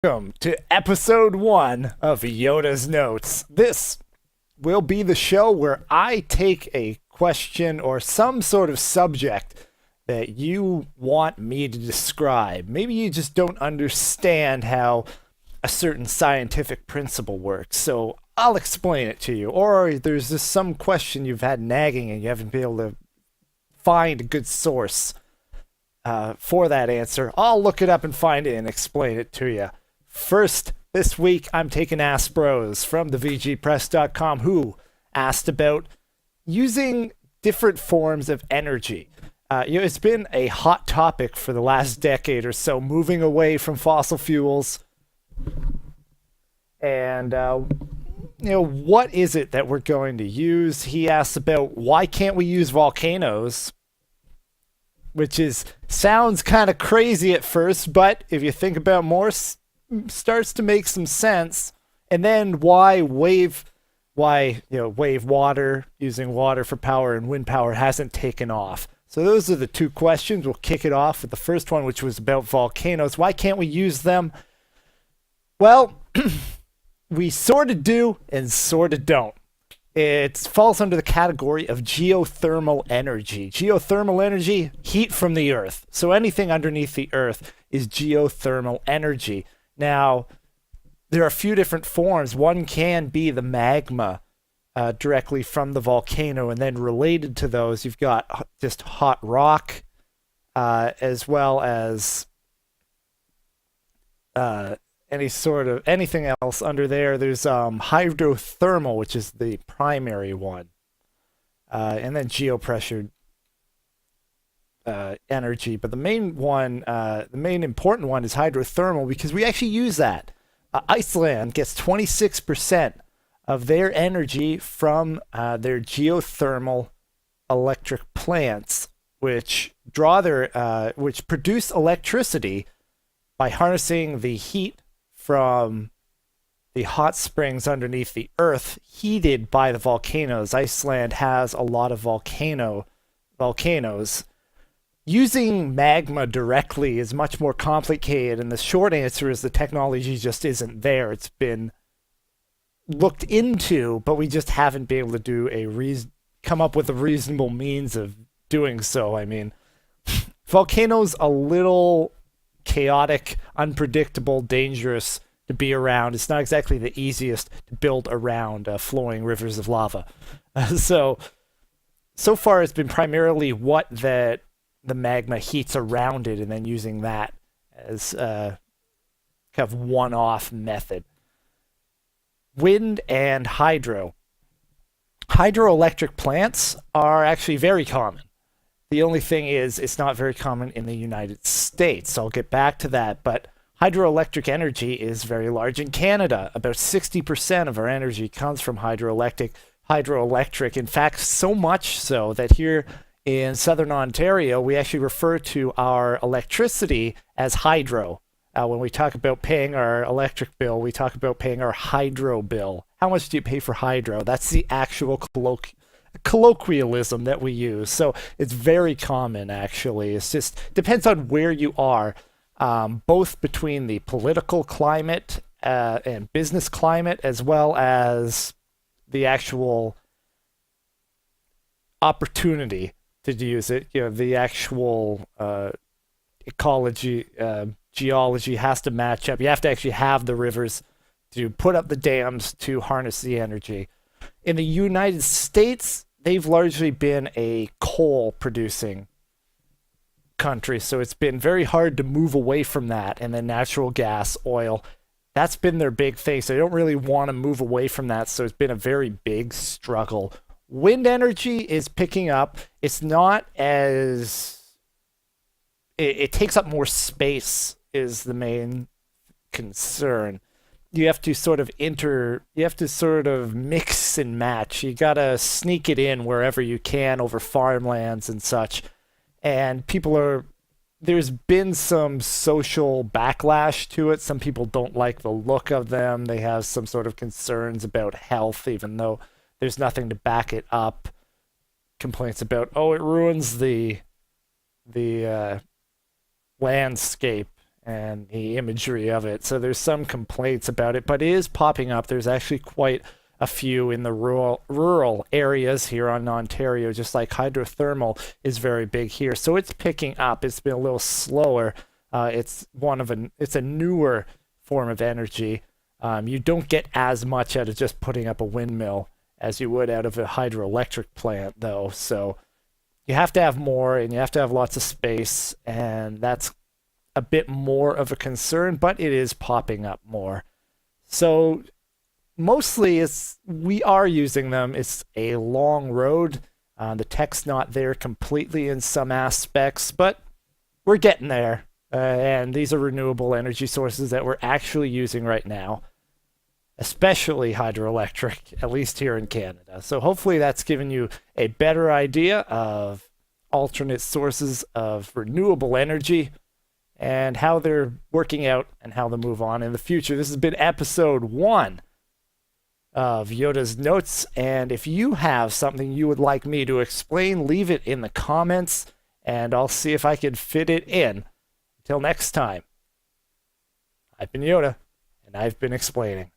Welcome to episode 1 of Yoda's Notes. This will be the show where I take a question or some sort of subject that you want me to describe. Maybe you just don't understand how a certain scientific principle works, so I'll explain it to you. Or there's just some question you've had nagging and you haven't been able to find a good source for that answer. I'll look it up and find it and explain it to you. First, this week, I'm taking Aspros from thevgpress.com, who asked about using different forms of energy. It's been a hot topic for the last decade or so, moving away from fossil fuels. And, what is it that we're going to use? He asks about why can't we use volcanoes? Which sounds kind of crazy at first, but if you think about more, starts to make some sense. And then why wave water, using water for power and wind power hasn't taken off. So those are the two questions. We'll kick it off with the first one, which was about volcanoes. Why can't we use them? Well, we sort of do and sort of don't. It falls under the category of geothermal energy. Geothermal energy, heat from the earth. So anything underneath the earth is geothermal energy. Now, there are a few different forms. One can be the magma directly from the volcano, and then related to those, you've got just hot rock, as well as anything else under there. There's hydrothermal, which is the primary one, and then geopressure energy. But the main important one is hydrothermal, because we actually use that. Iceland gets 26% of their energy from their geothermal electric plants, which produce electricity by harnessing the heat from the hot springs underneath the earth, heated by the volcanoes. Iceland has a lot of volcanoes. Using magma directly is much more complicated, and the short answer is the technology just isn't there. It's been looked into, but we just haven't been able to come up with a reasonable means of doing so. I mean, volcanoes a little chaotic, unpredictable, dangerous to be around. It's not exactly the easiest to build around flowing rivers of lava. So far it's been primarily what the magma heats around it, and then using that as a kind of one-off method. Wind and hydro. Hydroelectric plants are actually very common. The only thing is, it's not very common in the United States. So I'll get back to that. But hydroelectric energy is very large in Canada. About 60% of our energy comes from hydroelectric. In fact, so much so that here in southern Ontario, we actually refer to our electricity as hydro. When we talk about paying our electric bill, we talk about paying our hydro bill. How much do you pay for hydro? That's the actual colloquialism that we use. So it's very common, actually. It's just depends on where you are, both between the political climate and business climate, as well as the actual opportunity to use it. The actual ecology, geology has to match up. You have to actually have the rivers to put up the dams to harness the energy. In the United States, they've largely been a coal-producing country, so it's been very hard to move away from that. And then natural gas, oil, that's been their big thing, so they don't really want to move away from that, so it's been a very big struggle. Wind energy is picking up. It's not as... It takes up more space is the main concern. You have to sort of mix and match. You gotta sneak it in wherever you can over farmlands and such. And there's been some social backlash to it. Some people don't like the look of them. They have some sort of concerns about health, even though there's nothing to back it up. Complaints about, it ruins the landscape and the imagery of it. So there's some complaints about it, but it is popping up. There's actually quite a few in the rural areas here on Ontario, just like hydrothermal is very big here. So it's picking up. It's been a little slower. It's a newer form of energy. You don't get as much out of just putting up a windmill as you would out of a hydroelectric plant, though. So you have to have more, and you have to have lots of space, and that's a bit more of a concern, but it is popping up more. So mostly we are using them. It's a long road. The tech's not there completely in some aspects, but we're getting there. And these are renewable energy sources that we're actually using right now, especially hydroelectric, at least here in Canada. So hopefully that's given you a better idea of alternate sources of renewable energy and how they're working out and how they'll move on in the future. This has been episode 1 of Yoda's Notes, and if you have something you would like me to explain, leave it in the comments, and I'll see if I can fit it in. Until next time, I've been Yoda, and I've been explaining.